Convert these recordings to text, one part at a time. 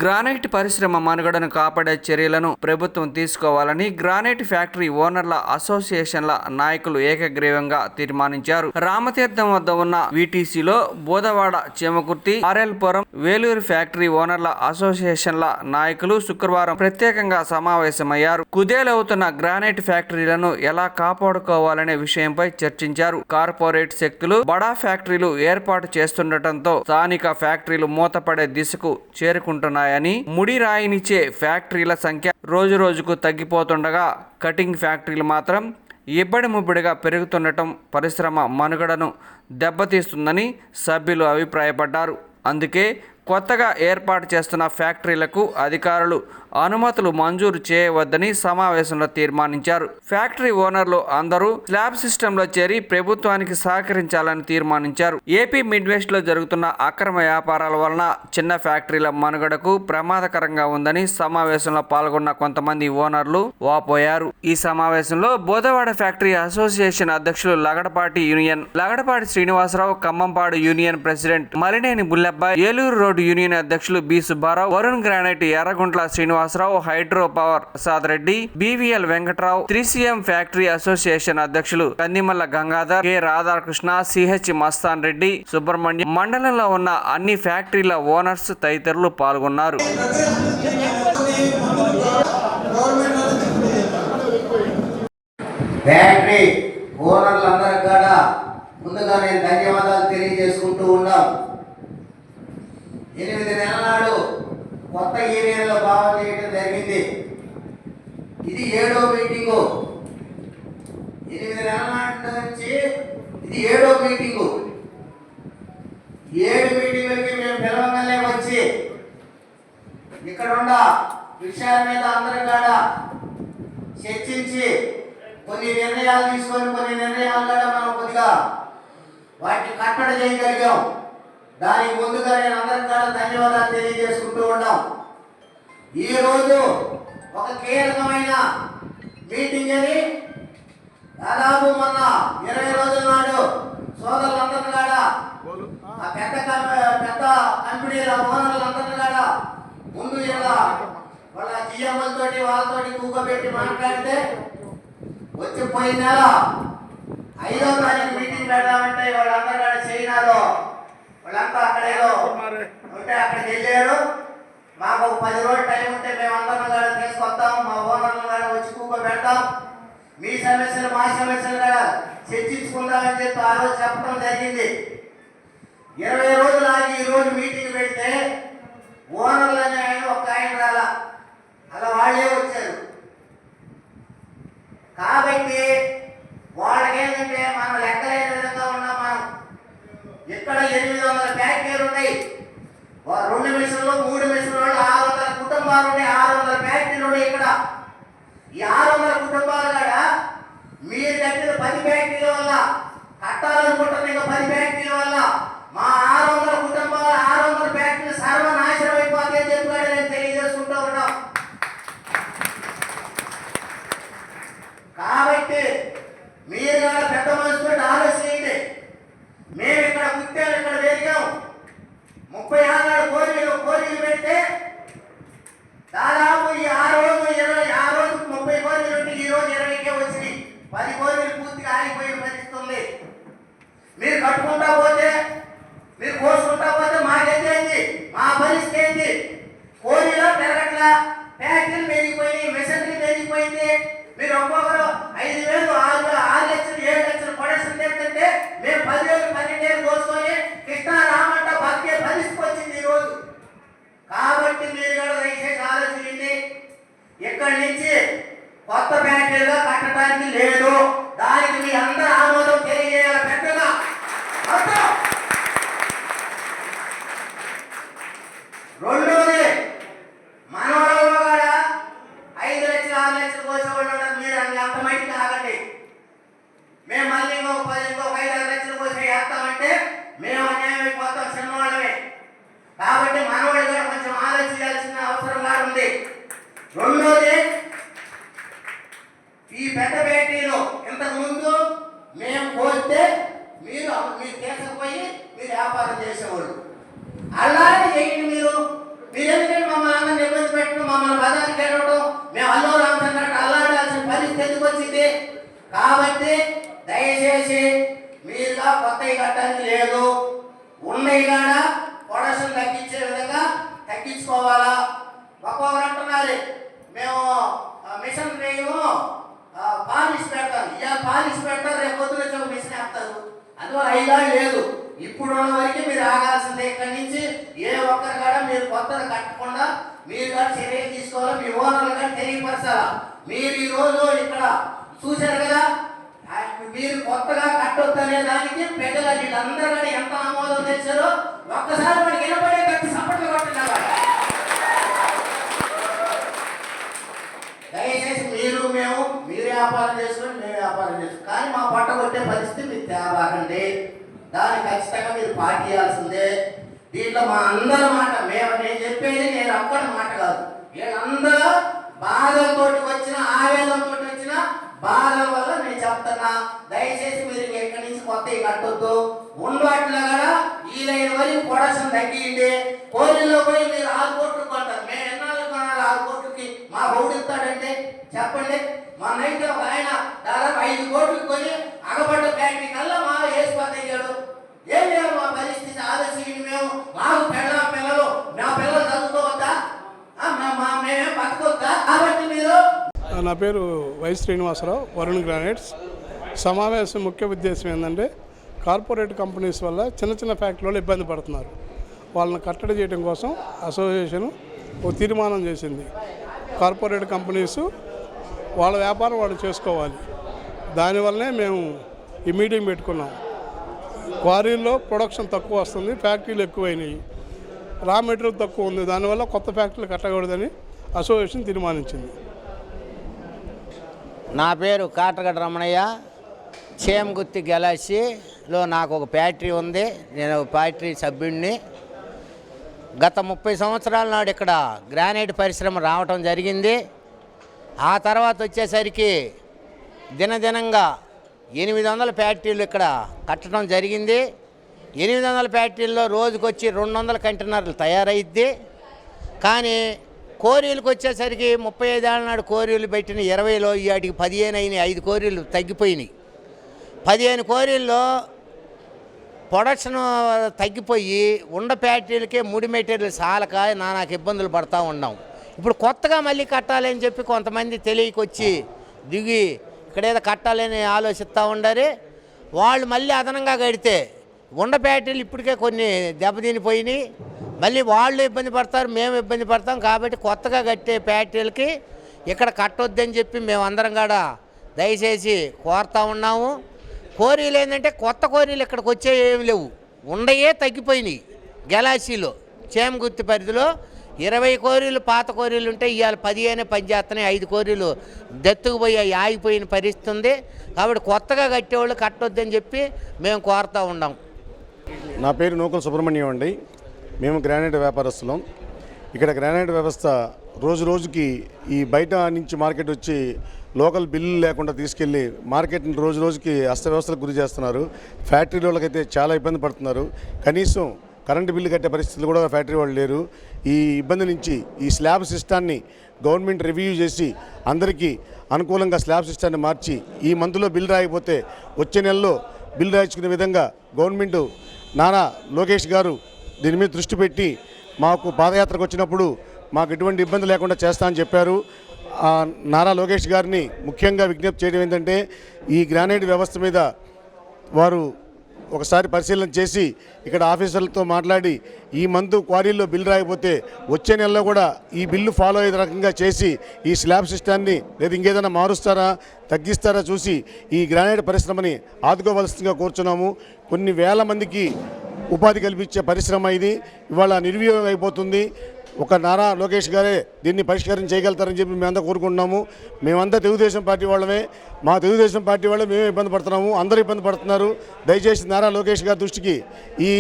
Granite పరిశ్రమ మనుగడను కాపాడే చర్యలను ప్రభుత్వం తీసుకోవాలని గ్రానైట్ ఫ్యాక్టరీ ఓనర్ల అసోసియేషన్ల నాయకులు ఏకగ్రీవంగా తీర్మానించారు. రామతీర్థం వద్ద ఉన్న వీటీసీలో బోధవాడ, చేమకుర్తి, ఆర్ఎల్పురం, వేలూరు ఫ్యాక్టరీ ఓనర్ల అసోసియేషన్ల నాయకులు శుక్రవారం ప్రత్యేకంగా సమావేశమయ్యారు. కుదేలవుతున్న గ్రానైట్ ఫ్యాక్టరీలను ఎలా కాపాడుకోవాలనే విషయంపై చర్చించారు. కార్పొరేట్ శక్తులు బడా ఫ్యాక్టరీలు ఏర్పాటు చేస్తుండటంతో స్థానిక ఫ్యాక్టరీలు మూతపడే దిశకు చేరుకుంటున్నాయని, ముడి రాయినిచ్చే ఫ్యాక్టరీల సంఖ్య రోజురోజుకు తగ్గిపోతుండగా కటింగ్ ఫ్యాక్టరీలు మాత్రం ఇబ్బడి ముబ్బడిగా పెరుగుతుండటం పరిశ్రమ మనుగడను దెబ్బతీస్తుందని సభ్యులు అభిప్రాయపడ్డారు. అందుకే కొత్తగా ఏర్పాటు చేస్తున్న ఫ్యాక్టరీలకు అధికారులు అనుమతులు మంజూరు చేయవద్దని సమావేశంలో తీర్మానించారు. ఫ్యాక్టరీ ఓనర్లు అందరూ స్లాబ్ సిస్టంలో చేరి ప్రభుత్వానికి సహకరించాలని తీర్మానించారు. ఏపీ మిడ్వెస్ట్ లో జరుగుతున్న అక్రమ వ్యాపారాల వలన చిన్న ఫ్యాక్టరీల మనుగడకు ప్రమాదకరంగా ఉందని సమావేశంలో పాల్గొన్న కొంతమంది ఓనర్లు వాపోయారు. ఈ సమావేశంలో బోధవాడ ఫ్యాక్టరీ అసోసియేషన్ అధ్యక్షులు Lagadapati Srinivasa Rao, Khammampadu union president Malineni Bullebbayi, Eluru road union అధ్యక్షులు B Subba Rao, Varun granite Erraguntla Srinivasa Rao, hydro power Prasad Reddy, BVL Venkat Rao, 3CM factory association అధ్యక్షులు కందిమల్ల గంగాధర్, కె రాధాకృష్ణ, సిహెచ్ మస్తాన్ రెడ్డి, సుబ్రహ్మణ్యం, మండలంలో ఉన్న అన్ని ఫ్యాక్టరీల ఓనర్స్ తదితరులు పాల్గొన్నారు. ఫ్యాక్టరీ ఓనర్లందరికీ కూడా ముందుగా నేను ధన్యవాదాలు తెలియజేసుకుంటూ ఉన్నాం. 8 నెలల నాడు కొత్త ఏరియాలో భావన చేయడం జరిగింది. ఇది 7వ మీటింగు. 8 నెలల నాటి నుంచి ఇది 7వ మీటింగు. 7 మీటింగులకి మేము పిలవగానే వచ్చి ఇక్కడ ఉన్న విషయాల మీద అందరం కూడా చర్చించి కొన్ని నిర్ణయాలు తీసుకొని కొన్ని నిర్ణయాలు కూడా మనం కొద్దిగా వాటిని కట్టడి చేయగలిగాం. దానికి ముందుగా నేను అందరికీ కూడా ధన్యవాదాలు తెలియజేసుకుంటూ ఉన్నాం. ఈరోజు ఒక కీలకమైన మీటింగ్ అని దాదాపు మొన్న 20 రోజుల నాడు సోదరులందరినీ కూడా ఆ పెద్ద కంపెనీల ఓనర్లందరినీ కూడా ముందు ఇలా వాళ్ళ జిఎంలతోటి వాళ్ళతోటి కూకబెట్టి మాట్లాడితే వచ్చి పోయిన నెల 5వ తారీఖు మీటింగ్ పెడదామంటే వాళ్ళందరూ కూడా చైనాలో వాళ్ళంతా అక్కడేదో ఉంటే అక్కడికి వెళ్ళారు. మాకు 10 రోజులు టైం ఉంటే మేమందరం కూడా తీసుకొస్తాం, మా ఓనర్లు కూడా వచ్చి కూకబెడతాం, మీ సమస్యలు మా సమస్యలు కూడా చర్చించుకుందామని చెప్పి ఆ రోజు చెప్పడం జరిగింది. 20 రోజులు ఆగి ఈ రోజు మీటింగ్ పెడితే ఓనర్లు అనే ఆయన ఒక ఆయన రాలా, అలా వాళ్ళే వచ్చారు. కాబట్టి వాళ్ళకేంటంటే మనం లెక్కలేని విధంగా ఉన్నాం. మనం ఇక్కడ 800 ఫ్యాక్టరీలు ఉన్నాయి, 2 మిషన్లు 3 మిషన్లు 600 కుటుంబాలు ఉన్నాయి, 600 ఫ్యాక్టరీలు ఉన్నాయి. ఇక్కడ ఈ 600 కుటుంబాలు కూడా మీరు కట్టిన 10 ఫ్యాక్టరీల వల్ల కట్టాలనుకుంటున్న ఇంకా 10 ఫ్యాక్టరీల వల్ల మా 600 కుటుంబాలు 600 ఫ్యాక్టరీలు సర్వనాశనం అయిపోతాయని చెప్పి నేను తెలియజేసుకుంటూ ఉన్నాం. కాబట్టి మీరు కూడా పెద్ద మనసుతో ఆలోచించండి. మేము ఇక్కడ పుట్టాము, ఇక్కడ పెరిగాం. 36 నాడు కోరికలు పెడితే దాదాపు ఈ 6 రోజుకు 30 కోరికలు ఉంటే ఈ రోజు 20కే వచ్చినాయి. 10 కోరికలు పూర్తిగా ఆగిపోయిన పరిస్థితి ఉంది. మీరు కట్టుకుంటా పోతే, మీరు కోసుకుంటా పోతే మాకేంటి, మా పరిస్థితి ఏంటి? కోరిలో పెరగట్లా, ఫ్యాక్టరీలు పెరిగిపోయినాయి, మిషనరీ పెరిగిపోయింది. మీరు ఒక్కొక్కరు 5,000, 6 లక్షలు, 7 లక్షలు ప్రొడక్షన్ చేస్తుంటే మేము 10,000, 12,000 కోసుకొని కృష్ణా రామంట బతికే పరిస్థితి వచ్చింది ఈరోజు. కాబట్టి మీరు కూడా దయచేసి ఆలోచించండి. ఇక్కడి నుంచి కొత్త ఫ్యాక్టరీగా కట్టడానికి లేదు. దానికి మీ అందరూ ఆమోదం తెలియజేయాలి పెద్దగా. రెండోది, మనవరంలో కూడా 5 లక్షలు 6 లక్షలు కోసేవాళ్ళు ఉన్నారు. మీరు అంత మైకి ఆగండి. మేము మళ్ళీ ఇంకొక 5-6 లక్షలు కోసి వేస్తామంటే మేము అన్యాయం అయిపోతాం, చిన్నవాళ్ళమే. కాబట్టి మనవాళ్ళు కూడా కొంచెం ఆలోచించాల్సిన అవసరం కూడా ఉంది. రెండోది, ఈ పెద్ద ఫ్యాక్టరీలో ఇంతకు ముందు మేము కోస్తే మీరు తీసుకుపోయి మీరు వ్యాపారం చేసేవాళ్ళు. అలాగే చేయండి. మీరు ఎందుకంటే మమ్మల్ని కాబట్టి దయచేసి మీరుగా కొత్తవి కట్టడానికి లేదు, ఉన్నాయి కాడ ప్రొడక్షన్ తగ్గించే విధంగా తగ్గించుకోవాలా. ఒక్కొక్కరు అంటున్నారు మేము మిషన్ వేయము పాలిష్ పెడతారు, ఇవాళ పాలిష్ పెడతారు, రేపు పొద్దున ఒక మిషన్ వేస్తారు. అందువల్ల అయినా లేదు. ఇప్పుడున్న వరకు మీరు ఆగాల్సిందే. ఇక్కడి నుంచి ఏ ఒక్కరి కాడ మీరు కొత్తగా కట్టకుండా మీరు కూడా చర్యలు తీసుకోవాలి, మీ ఓనర్లు కూడా తెలియపరచాలా. మీరు ఈరోజు ఇక్కడ చూశారు కదా, మీరు కొత్తగా కట్టొద్దనే దానికి ప్రజలు వీళ్ళందరూ కూడా ఎంత ఆమోదం తెచ్చారో ఒక్కసారి మనకి వినపడేటట్టు సపోర్ట్లు కొట్టినారు. దయచేసి మీరు వ్యాపారం చేసుకుని మేము వ్యాపారం చేసుకుని, కానీ మా పొట్ట కొట్టే పరిస్థితి మీరు తేవాకండి. దాన్ని ఖచ్చితంగా మీరు పాటించాల్సిందే. దీంట్లో మా అందరి మాట, నేను చెప్పేది నేను ఒక్కడి మాట కాదు, వీళ్ళందరూ బాధలతో వచ్చిన ఆవేదనతో వచ్చిన బాధల వల్ల నేను చెప్తున్నా. దయచేసి మీరు ఎక్కడి నుంచి కొత్తవి కట్టొద్దు. ఉండవాటిలో కూడా ఈ లైన్ వరకు ప్రొడక్షన్ తగ్గింది. కోరిలో పోయి మీరు 6 కోట్లు కొంటారు, మేము ఎన్నాళ్ళు కొనాలి 6 కోట్లకి? మా బౌడు ఇస్తాడంటే చెప్పండి. మా నైట్ ఒక ఆయన దాదాపు 5 కోట్లు కొని అగబడ్డ ఫ్యాక్టరీ కల్లా మా వేసిపోతాడు. ఏం లేదు మా పరిస్థితి ఆలోచించి మేము మాకు పిల్లలు మా పిల్లలు చదువుకోవద్దా, మేమే బతకొద్దా? కాబట్టి మీరు. నా పేరు వై శ్రీనివాసరావు, వరుణ్ గ్రానైట్స్. సమావేశం ముఖ్య ఉద్దేశం ఏంటంటే కార్పొరేట్ కంపెనీస్ వల్ల చిన్న చిన్న ఫ్యాక్టరీలు ఇబ్బంది పడుతున్నారు. వాళ్ళని కట్టడి చేయడం కోసం అసోసియేషన్ ఒక తీర్మానం చేసింది. కార్పొరేట్ కంపెనీస్ వాళ్ళ వ్యాపారం వాళ్ళు చేసుకోవాలి. దానివల్లనే మేము ఈ మీటింగ్ పెట్టుకున్నాం. క్వారీల్లో ప్రొడక్షన్ తక్కువ వస్తుంది, ఫ్యాక్టరీలు ఎక్కువైనాయి, రా మెటీరియల్ తక్కువ ఉంది, దానివల్ల కొత్త ఫ్యాక్టరీలు కట్టకూడదని అసోసియేషన్ తీర్మానించింది. నా పేరు కాటగడ్డ రమణయ్య. చేమగుత్తి గెలాసీలో నాకు ఒక ఫ్యాక్టరీ ఉంది, నేను ఫ్యాక్టరీ సభ్యుడిని. గత 30 సంవత్సరాల నాడు ఇక్కడ గ్రానైట్ పరిశ్రమ రావటం జరిగింది. ఆ తర్వాత వచ్చేసరికి దినదినంగా 800 ఫ్యాక్టరీలు ఇక్కడ కట్టడం జరిగింది. 800 ఫ్యాక్టరీల్లో రోజుకొచ్చి 200 కంటైనర్లు తయారైద్ది. కానీ కోరీలకు వచ్చేసరికి 35 ఏళ్ళ నాడు కోరీలు పెట్టిన 20లో వాటికి 15 అయినాయి, 5 కోరీలు తగ్గిపోయినాయి. 15 కోరీల్లో ప్రొడక్షన్ తగ్గిపోయి ఉండ ఫ్యాక్టరీలకే ముడి మెటీరియల్ సాలక నానాకు ఇబ్బందులు పడతా ఉన్నాం. ఇప్పుడు కొత్తగా మళ్ళీ కట్టాలని చెప్పి కొంతమంది తెలియకొచ్చి దిగి ఇక్కడేదో కట్టాలని ఆలోచిస్తూ ఉండారు. వాళ్ళు మళ్ళీ అదనంగా కడితే ఉండ ఫ్యాక్టరీలు ఇప్పటికే కొన్ని దెబ్బతినిపోయినాయి. మళ్ళీ వాళ్ళు ఇబ్బంది పడతారు, మేము ఇబ్బంది పడతాం. కాబట్టి కొత్తగా కట్టే ఫ్యాక్టరీలకి ఇక్కడ కట్టొద్దని చెప్పి మేము అందరం కూడా దయచేసి కోరుతూ ఉన్నాము. కోరీలు ఏంటంటే కొత్త కోరీలు ఇక్కడికి వచ్చే ఏమి లేవు, ఉండయే తగ్గిపోయినాయి. గెలాసీలో చేమగుత్తి పరిధిలో 20 కోరీలు పాత కోరీలు ఉంటే ఇవాళ 15 పనిచేస్తున్నాయి, 5 కోరీలు దెత్తుకుపోయి ఆగిపోయిన పరిస్థితి ఉంది. కాబట్టి కొత్తగా కట్టేవాళ్ళు కట్టొద్దని చెప్పి మేము కోరుతూ ఉన్నాం. నా పేరు నూకల సుబ్రహ్మణ్యం అండి. మేము గ్రానైట్ వ్యాపారస్తులం. ఇక్కడ గ్రానైట్ వ్యవస్థ రోజు రోజుకి ఈ బయట నుంచి మార్కెట్ వచ్చి లోకల్ బిల్లు లేకుండా తీసుకెళ్ళి మార్కెట్ని రోజు రోజుకి అస్తవ్యవస్థలకు గురి చేస్తున్నారు. ఫ్యాక్టరీ వాళ్ళకైతే చాలా ఇబ్బంది పడుతున్నారు. కనీసం కరెంటు బిల్లు కట్టే పరిస్థితులు కూడా ఫ్యాక్టరీ వాళ్ళు లేరు. ఈ ఇబ్బంది నుంచి ఈ స్లాబ్ సిస్టాన్ని గవర్నమెంట్ రివ్యూ చేసి అందరికీ అనుకూలంగా స్లాబ్ సిస్టాన్ని మార్చి ఈ మంత్లో బిల్ రాకపోతే వచ్చే నెలలో బిల్ రాయించుకునే విధంగా గవర్నమెంట్ నారా లోకేష్ గారు దీని మీద దృష్టి పెట్టి మాకు పాదయాత్రకు వచ్చినప్పుడు మాకు ఎటువంటి ఇబ్బంది లేకుండా చేస్తా అని చెప్పారు. నారా లోకేష్ గారిని ముఖ్యంగా విజ్ఞప్తి చేయడం ఏంటంటే ఈ గ్రానైట్ వ్యవస్థ మీద వారు ఒకసారి పరిశీలన చేసి ఇక్కడ ఆఫీసర్లతో మాట్లాడి ఈ మంత్ క్వారీల్లో బిల్లు రాకపోతే వచ్చే నెలలో కూడా ఈ బిల్లు ఫాలో అయ్యే రకంగా చేసి ఈ స్లాబ్ సిస్టాన్ని లేదా ఇంకేదైనా మారుస్తారా తగ్గిస్తారా చూసి ఈ గ్రానైట్ పరిశ్రమని ఆదుకోవలసిందిగా కోరుచున్నాము. కొన్ని వేల మందికి ఉపాధి కల్పించే పరిశ్రమ ఇది. ఇవాళ నిర్వినియోగం అయిపోతుంది. ఒక నారా లోకేష్ గారే దీన్ని పరిష్కారం చేయగలుగుతారని చెప్పి మేమంతా కోరుకుంటున్నాము. మేమంతా తెలుగుదేశం పార్టీ వాళ్ళమే. మా తెలుగుదేశం పార్టీ వాళ్ళే మేమే ఇబ్బంది పడుతున్నాము, అందరూ ఇబ్బంది పడుతున్నారు. దయచేసి నారా లోకేష్ గారి దృష్టికి ఈ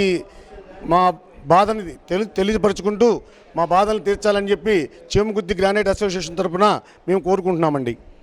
మా బాధని తెలియపరుచుకుంటూ మా బాధలను తీర్చాలని చెప్పి చేమగుత్తి గ్రానైట్ అసోసియేషన్ తరఫున మేము కోరుకుంటున్నామండి.